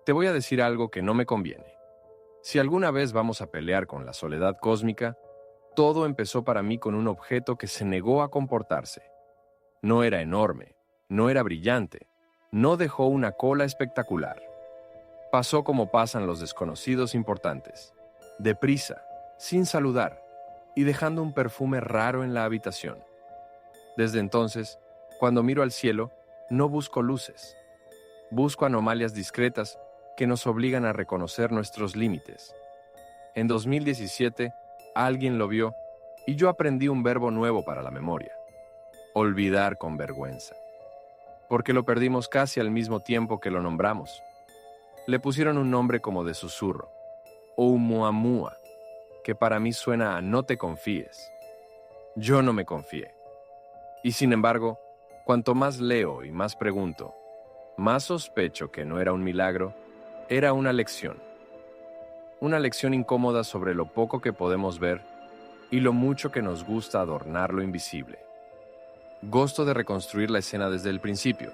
Te voy a decir algo que no me conviene. Si alguna vez vamos a pelear con la soledad cósmica, todo empezó para mí con un objeto que se negó a comportarse. No era enorme, no era brillante, no dejó una cola espectacular. Pasó como pasan los desconocidos importantes, deprisa, sin saludar, y dejando un perfume raro en la habitación. Desde entonces, cuando miro al cielo, no busco luces. Busco anomalias discretas que nos obligan a reconocer nuestros límites. En 2017, alguien lo vio y yo aprendí un verbo nuevo para la memoria: olvidar con vergüenza. Porque lo perdimos casi al mismo tiempo que lo nombramos. Le pusieron un nombre como de susurro, Oumuamua, que para mí suena a no te confíes. Yo no me confié. Y sin embargo, cuanto más leo y más pregunto, más sospecho que no era un milagro, era una lección. Una lección incómoda sobre lo poco que podemos ver y lo mucho que nos gusta adornar lo invisible. Gosto de reconstruir la escena desde el principio,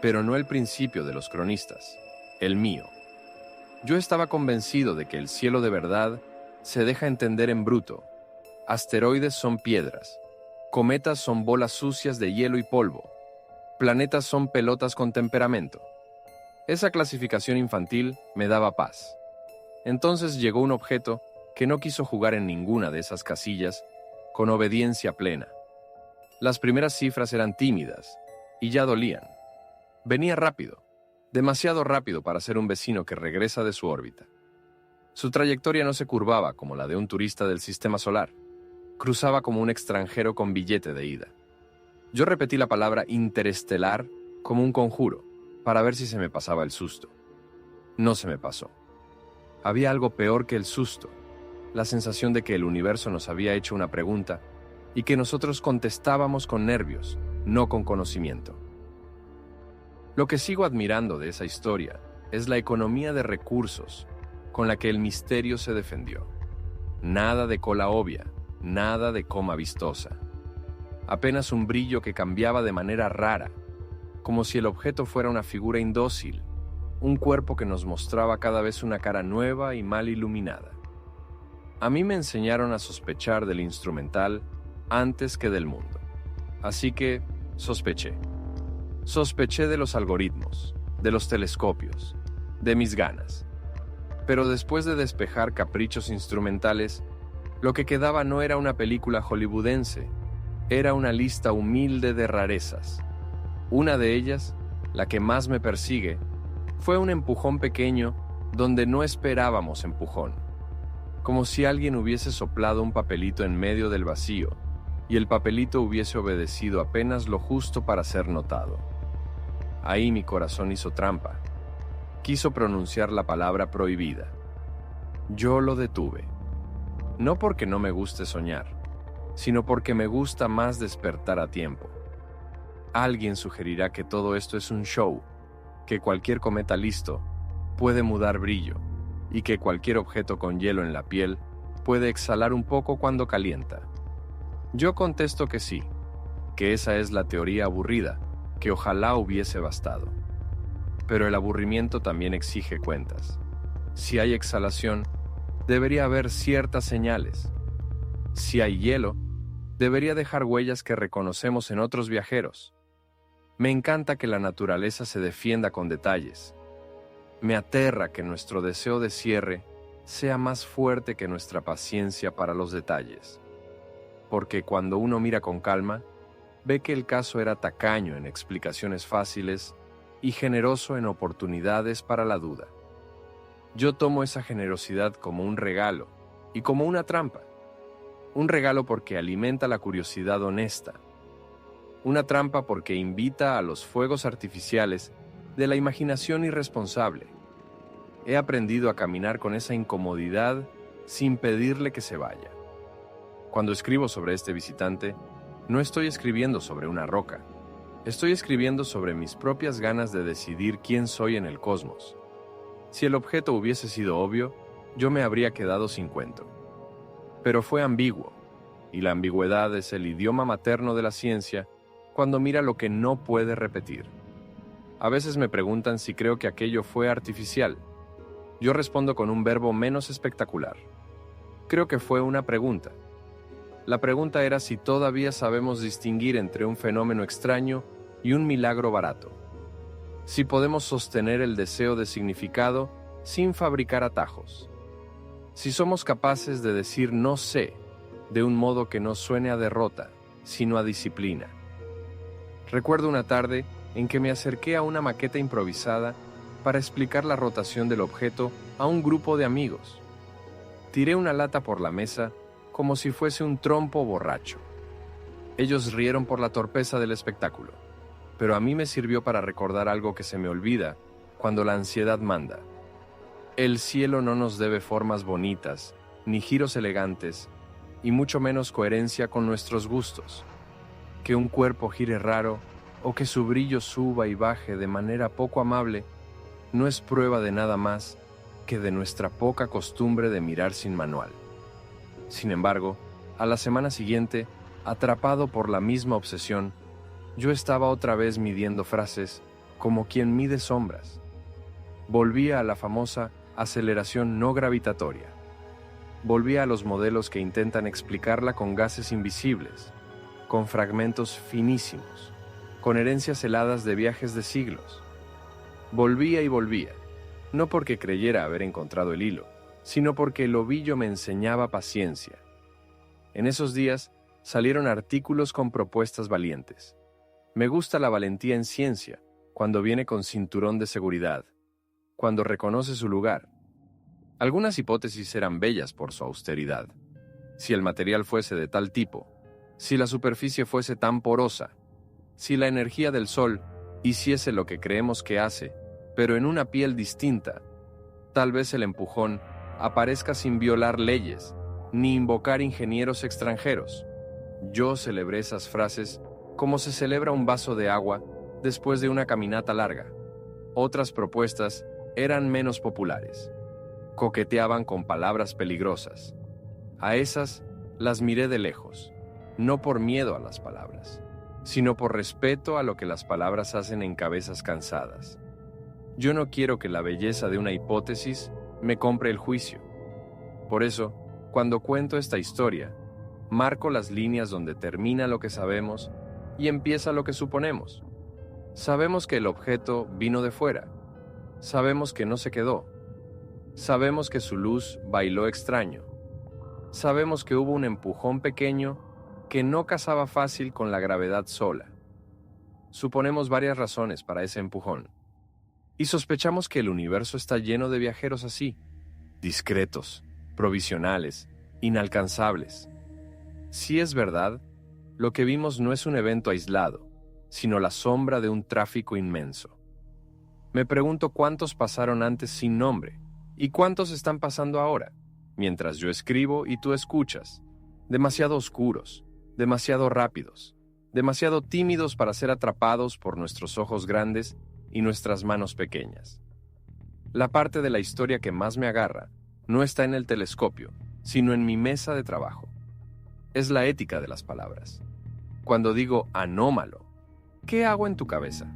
pero no el principio de los cronistas, el mío. Yo estaba convencido de que el cielo de verdad se deja entender en bruto. Asteroides son piedras, cometas son bolas sucias de hielo y polvo, planetas son pelotas con temperamento. Esa clasificación infantil me daba paz. Entonces llegó un objeto que no quiso jugar en ninguna de esas casillas, con obediencia plena. Las primeras cifras eran tímidas y ya dolían. Venía rápido, demasiado rápido para ser un vecino que regresa de su órbita. Su trayectoria no se curvaba como la de un turista del sistema solar. Cruzaba como un extranjero con billete de ida. Yo repetí la palabra interestelar como un conjuro, para ver si se me pasaba el susto. No se me pasó. Había algo peor que el susto, la sensación de que el universo nos había hecho una pregunta y que nosotros contestábamos con nervios, no con conocimiento. Lo que sigo admirando de esa historia es la economía de recursos con la que el misterio se defendió. Nada de cola obvia, nada de coma vistosa. Apenas un brillo que cambiaba de manera rara, como si el objeto fuera una figura indócil, un cuerpo que nos mostraba cada vez una cara nueva y mal iluminada. A mí me enseñaron a sospechar del instrumental antes que del mundo. Así que sospeché. Sospeché de los algoritmos, de los telescopios, de mis ganas. Pero después de despejar caprichos instrumentales, lo que quedaba no era una película hollywoodense, era una lista humilde de rarezas. Una de ellas, la que más me persigue, fue un empujón pequeño donde no esperábamos empujón. Como si alguien hubiese soplado un papelito en medio del vacío y el papelito hubiese obedecido apenas lo justo para ser notado. Ahí mi corazón hizo trampa. Quiso pronunciar la palabra prohibida. Yo lo detuve. No porque no me guste soñar, sino porque me gusta más despertar a tiempo. Alguien sugerirá que todo esto es un show, que cualquier cometa listo puede mudar brillo y que cualquier objeto con hielo en la piel puede exhalar un poco cuando calienta. Yo contesto que sí, que esa es la teoría aburrida, que ojalá hubiese bastado. Pero el aburrimiento también exige cuentas. Si hay exhalación, debería haber ciertas señales. Si hay hielo, debería dejar huellas que reconocemos en otros viajeros. Me encanta que la naturaleza se defienda con detalles. Me aterra que nuestro deseo de cierre sea más fuerte que nuestra paciencia para los detalles. Porque cuando uno mira con calma, ve que el caso era tacaño en explicaciones fáciles y generoso en oportunidades para la duda. Yo tomo esa generosidad como un regalo y como una trampa. Un regalo porque alimenta la curiosidad honesta. Una trampa porque invita a los fuegos artificiales de la imaginación irresponsable. He aprendido a caminar con esa incomodidad sin pedirle que se vaya. Cuando escribo sobre este visitante, no estoy escribiendo sobre una roca. Estoy escribiendo sobre mis propias ganas de decidir quién soy en el cosmos. Si el objeto hubiese sido obvio, yo me habría quedado sin cuento. Pero fue ambiguo, y la ambigüedad es el idioma materno de la ciencia cuando mira lo que no puede repetir. A veces me preguntan si creo que aquello fue artificial, Yo respondo con un verbo menos espectacular. Creo que fue una pregunta. La pregunta era si todavía sabemos distinguir entre un fenómeno extraño y un milagro barato. Si podemos sostener el deseo de significado sin fabricar atajos. Si somos capaces de decir no sé de un modo que no suene a derrota, sino a disciplina. Recuerdo una tarde en que me acerqué a una maqueta improvisada para explicar la rotación del objeto a un grupo de amigos. Tiré una lata por la mesa como si fuese un trompo borracho. Ellos rieron por la torpeza del espectáculo, pero a mí me sirvió para recordar algo que se me olvida cuando la ansiedad manda. El cielo no nos debe formas bonitas, ni giros elegantes, y mucho menos coherencia con nuestros gustos. Que un cuerpo gire raro o que su brillo suba y baje de manera poco amable no es prueba de nada más que de nuestra poca costumbre de mirar sin manual. Sin embargo, a la semana siguiente, atrapado por la misma obsesión, yo estaba otra vez midiendo frases como quien mide sombras. Volvía a la famosa aceleración no gravitatoria. Volvía a los modelos que intentan explicarla con gases invisibles, con fragmentos finísimos, con herencias heladas de viajes de siglos. Volvía y volvía, no porque creyera haber encontrado el hilo, sino porque el ovillo me enseñaba paciencia. En esos días salieron artículos con propuestas valientes. Me gusta la valentía en ciencia, cuando viene con cinturón de seguridad, cuando reconoce su lugar. Algunas hipótesis eran bellas por su austeridad. Si el material fuese de tal tipo, si la superficie fuese tan porosa, si la energía del Sol hiciese lo que creemos que hace, pero en una piel distinta, tal vez el empujón aparezca sin violar leyes, ni invocar ingenieros extranjeros. Yo celebré esas frases como se celebra un vaso de agua después de una caminata larga. Otras propuestas eran menos populares. Coqueteaban con palabras peligrosas. A esas las miré de lejos, no por miedo a las palabras, sino por respeto a lo que las palabras hacen en cabezas cansadas. Yo no quiero que la belleza de una hipótesis me compre el juicio. Por eso, cuando cuento esta historia, marco las líneas donde termina lo que sabemos y empieza lo que suponemos. Sabemos que el objeto vino de fuera. Sabemos que no se quedó. Sabemos que su luz bailó extraño. Sabemos que hubo un empujón pequeño que no casaba fácil con la gravedad sola. Suponemos varias razones para ese empujón. Y sospechamos que el universo está lleno de viajeros así, discretos, provisionales, inalcanzables. Si es verdad, lo que vimos no es un evento aislado, sino la sombra de un tráfico inmenso. Me pregunto cuántos pasaron antes sin nombre y cuántos están pasando ahora, mientras yo escribo y tú escuchas. Demasiado oscuros, demasiado rápidos, demasiado tímidos para ser atrapados por nuestros ojos grandes y nuestras manos pequeñas. La parte de la historia que más me agarra no está en el telescopio, sino en mi mesa de trabajo. Es la ética de las palabras. Cuando digo anómalo, ¿qué hago en tu cabeza?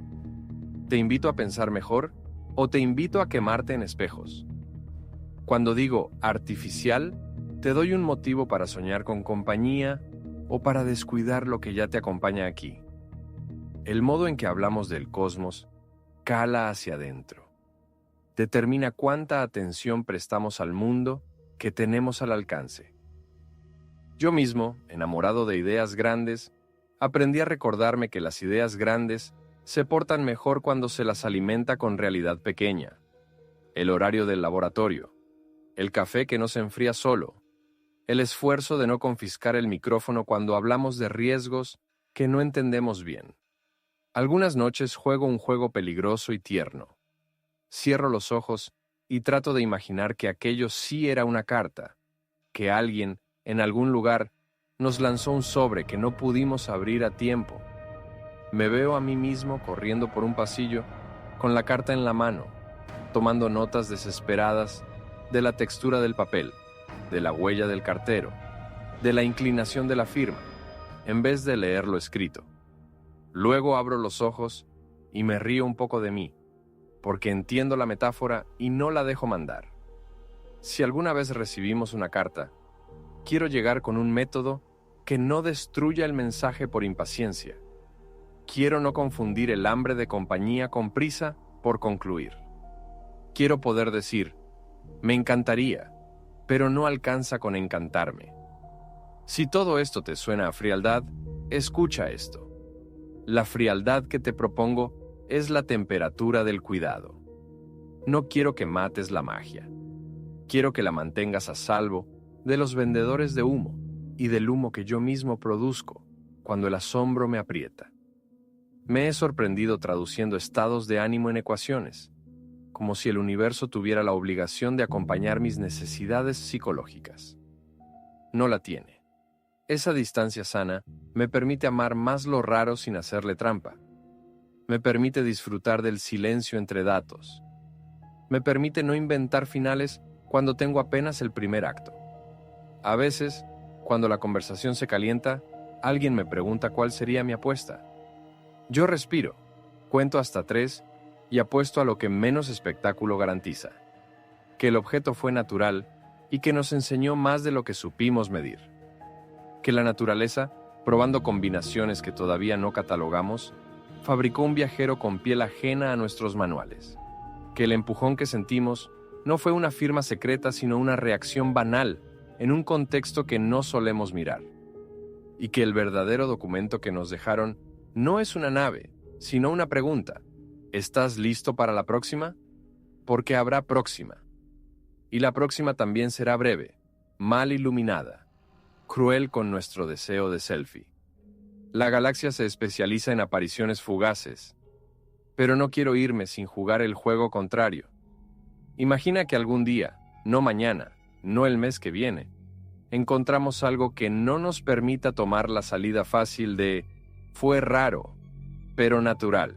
¿Te invito a pensar mejor o te invito a quemarte en espejos? Cuando digo artificial, te doy un motivo para soñar con compañía o para descuidar lo que ya te acompaña aquí. El modo en que hablamos del cosmos cala hacia adentro. Determina cuánta atención prestamos al mundo que tenemos al alcance. Yo mismo, enamorado de ideas grandes, aprendí a recordarme que las ideas grandes se portan mejor cuando se las alimenta con realidad pequeña. El horario del laboratorio, el café que no se enfría solo, el esfuerzo de no confiscar el micrófono cuando hablamos de riesgos que no entendemos bien. Algunas noches juego un juego peligroso y tierno. Cierro los ojos y trato de imaginar que aquello sí era una carta, que alguien, en algún lugar, nos lanzó un sobre que no pudimos abrir a tiempo. Me veo a mí mismo corriendo por un pasillo, con la carta en la mano, tomando notas desesperadas de la textura del papel, de la huella del cartero, de la inclinación de la firma, en vez de leer lo escrito. Luego abro los ojos y me río un poco de mí, porque entiendo la metáfora y no la dejo mandar. Si alguna vez recibimos una carta, quiero llegar con un método que no destruya el mensaje por impaciencia. Quiero no confundir el hambre de compañía con prisa por concluir. Quiero poder decir, me encantaría, pero no alcanza con encantarme. Si todo esto te suena a frialdad, escucha esto. La frialdad que te propongo es la temperatura del cuidado. No quiero que mates la magia. Quiero que la mantengas a salvo de los vendedores de humo y del humo que yo mismo produzco cuando el asombro me aprieta. Me he sorprendido traduciendo estados de ánimo en ecuaciones, como si el universo tuviera la obligación de acompañar mis necesidades psicológicas. No la tiene. Esa distancia sana me permite amar más lo raro sin hacerle trampa. Me permite disfrutar del silencio entre datos. Me permite no inventar finales cuando tengo apenas el primer acto. A veces, cuando la conversación se calienta, alguien me pregunta cuál sería mi apuesta. Yo respiro, cuento hasta 3 y apuesto a lo que menos espectáculo garantiza. Que el objeto fue natural y que nos enseñó más de lo que supimos medir. Que la naturaleza, probando combinaciones que todavía no catalogamos, fabricó un viajero con piel ajena a nuestros manuales. Que el empujón que sentimos no fue una firma secreta, sino una reacción banal en un contexto que no solemos mirar. Y que el verdadero documento que nos dejaron no es una nave, sino una pregunta. ¿Estás listo para la próxima? Porque habrá próxima. Y la próxima también será breve, mal iluminada, cruel con nuestro deseo de selfie. La galaxia se especializa en apariciones fugaces, pero no quiero irme sin jugar el juego contrario. Imagina que algún día, no mañana, no el mes que viene, encontramos algo que no nos permita tomar la salida fácil de fue raro, pero natural.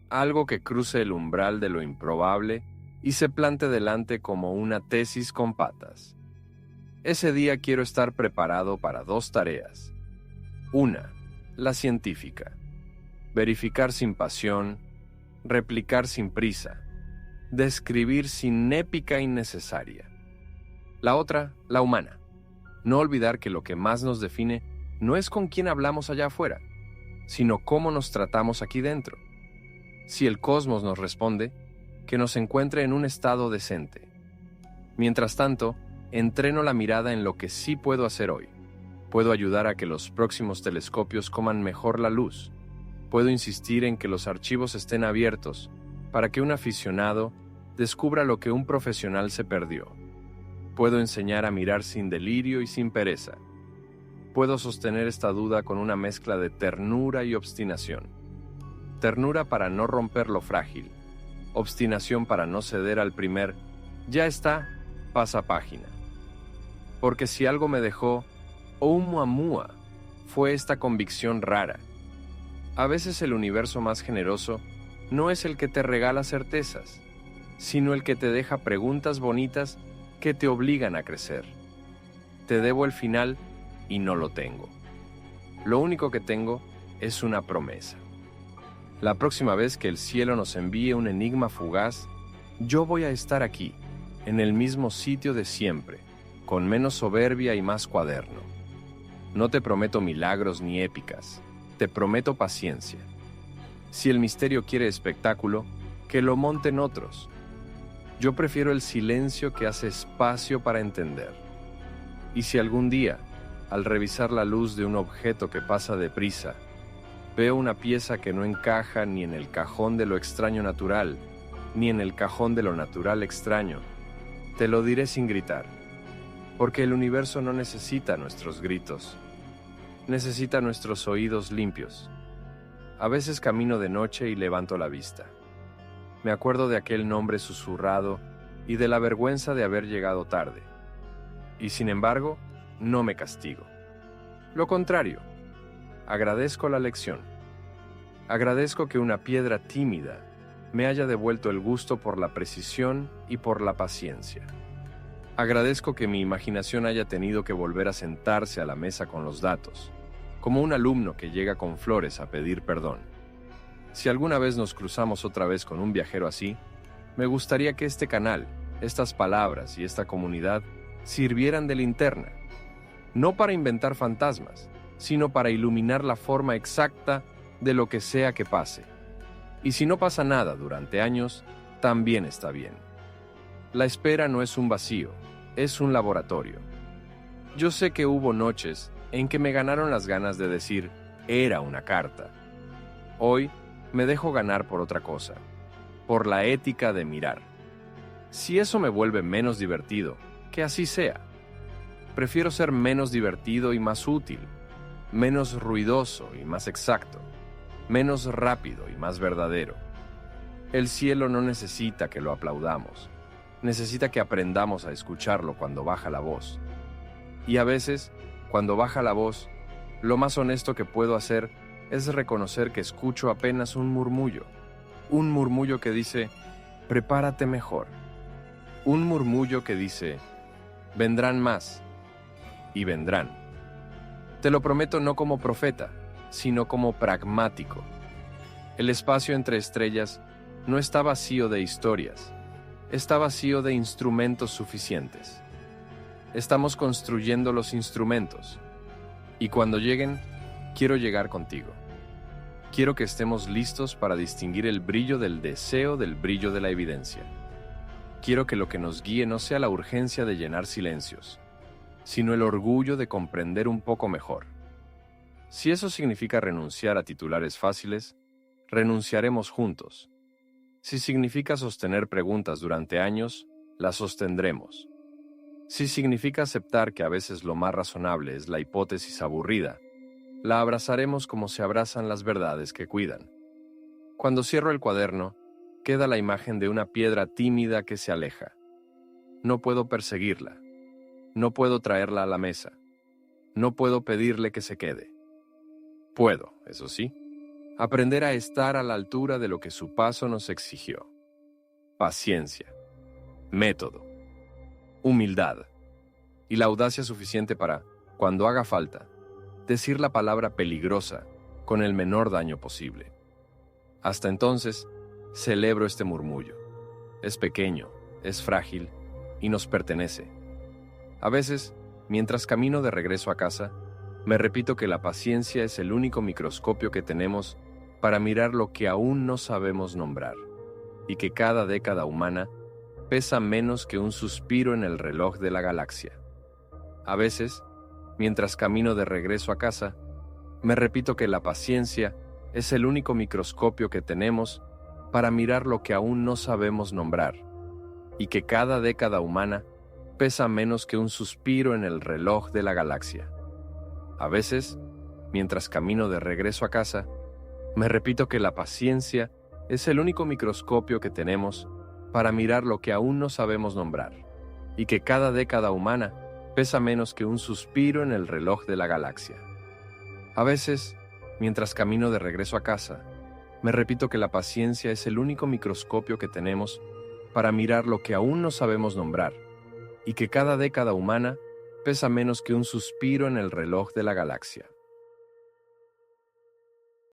Algo que cruce el umbral de lo improbable y se plante delante como una tesis con patas. Ese día quiero estar preparado para 2 tareas. Una, la científica. Verificar sin pasión, replicar sin prisa, describir sin épica innecesaria. La otra, la humana. No olvidar que lo que más nos define no es con quién hablamos allá afuera, sino cómo nos tratamos aquí dentro. Si el cosmos nos responde, que nos encuentre en un estado decente. Mientras tanto, entreno la mirada en lo que sí puedo hacer hoy. Puedo ayudar a que los próximos telescopios coman mejor la luz. Puedo insistir en que los archivos estén abiertos para que un aficionado descubra lo que un profesional se perdió. Puedo enseñar a mirar sin delirio y sin pereza. Puedo sostener esta duda con una mezcla de ternura y obstinación. Ternura para no romper lo frágil. Obstinación para no ceder al primer «ya está, pasa página». Porque si algo me dejó Oumuamua fue esta convicción rara. A veces el universo más generoso no es el que te regala certezas, sino el que te deja preguntas bonitas que te obligan a crecer. Te debo el final y no lo tengo. Lo único que tengo es una promesa. La próxima vez que el cielo nos envíe un enigma fugaz, yo voy a estar aquí, en el mismo sitio de siempre, con menos soberbia y más cuaderno. No te prometo milagros ni épicas, te prometo paciencia. Si el misterio quiere espectáculo, que lo monten otros. Yo prefiero el silencio que hace espacio para entender. Y si algún día, al revisar la luz de un objeto que pasa deprisa, veo una pieza que no encaja ni en el cajón de lo extraño natural, ni en el cajón de lo natural extraño, te lo diré sin gritar, porque el universo no necesita nuestros gritos, necesita nuestros oídos limpios. A veces camino de noche y levanto la vista. Me acuerdo de aquel nombre susurrado y de la vergüenza de haber llegado tarde. Y sin embargo, no me castigo. Lo contrario, agradezco la lección. Agradezco que una piedra tímida me haya devuelto el gusto por la precisión y por la paciencia. Agradezco que mi imaginación haya tenido que volver a sentarse a la mesa con los datos, como un alumno que llega con flores a pedir perdón. Si alguna vez nos cruzamos otra vez con un viajero así, me gustaría que este canal, estas palabras y esta comunidad sirvieran de linterna, no para inventar fantasmas, sino para iluminar la forma exacta de lo que sea que pase. Y si no pasa nada durante años, también está bien. La espera no es un vacío, es un laboratorio. Yo sé que hubo noches en que me ganaron las ganas de decir, era una carta. Hoy me dejo ganar por otra cosa, por la ética de mirar. Si eso me vuelve menos divertido, que así sea. Prefiero ser menos divertido y más útil, menos ruidoso y más exacto, menos rápido y más verdadero. El cielo no necesita que lo aplaudamos, necesita que aprendamos a escucharlo cuando baja la voz. Y a veces, cuando baja la voz, lo más honesto que puedo hacer es reconocer que escucho apenas un murmullo que dice, prepárate mejor, un murmullo que dice, vendrán más, y vendrán. Te lo prometo no como profeta, sino como pragmático. El espacio entre estrellas no está vacío de historias, está vacío de instrumentos suficientes. Estamos construyendo los instrumentos, y cuando lleguen, quiero llegar contigo. Quiero que estemos listos para distinguir el brillo del deseo del brillo de la evidencia. Quiero que lo que nos guíe no sea la urgencia de llenar silencios, sino el orgullo de comprender un poco mejor. Si eso significa renunciar a titulares fáciles, renunciaremos juntos. Si significa sostener preguntas durante años, las sostendremos. Si significa aceptar que a veces lo más razonable es la hipótesis aburrida, la abrazaremos como se abrazan las verdades que cuidan. Cuando cierro el cuaderno, queda la imagen de una piedra tímida que se aleja. No puedo perseguirla. No puedo traerla a la mesa. No puedo pedirle que se quede. Puedo, eso sí, aprender a estar a la altura de lo que su paso nos exigió. Paciencia, método, humildad y la audacia suficiente para, cuando haga falta, decir la palabra peligrosa con el menor daño posible. Hasta entonces, celebro este murmullo. Es pequeño, es frágil y nos pertenece. A veces, mientras camino de regreso a casa, me repito que la paciencia es el único microscopio que tenemos para mirar lo que aún no sabemos nombrar, y que cada década humana pesa menos que un suspiro en el reloj de la galaxia. A veces, mientras camino de regreso a casa, me repito que la paciencia es el único microscopio que tenemos para mirar lo que aún no sabemos nombrar, y que cada década humana pesa menos que un suspiro en el reloj de la galaxia. A veces, mientras camino de regreso a casa, me repito que la paciencia es el único microscopio que tenemos para mirar lo que aún no sabemos nombrar, y que cada década humana pesa menos que un suspiro en el reloj de la galaxia. A veces, mientras camino de regreso a casa, me repito que la paciencia es el único microscopio que tenemos para mirar lo que aún no sabemos nombrar, y que cada década humana pesa menos que un suspiro en el reloj de la galaxia.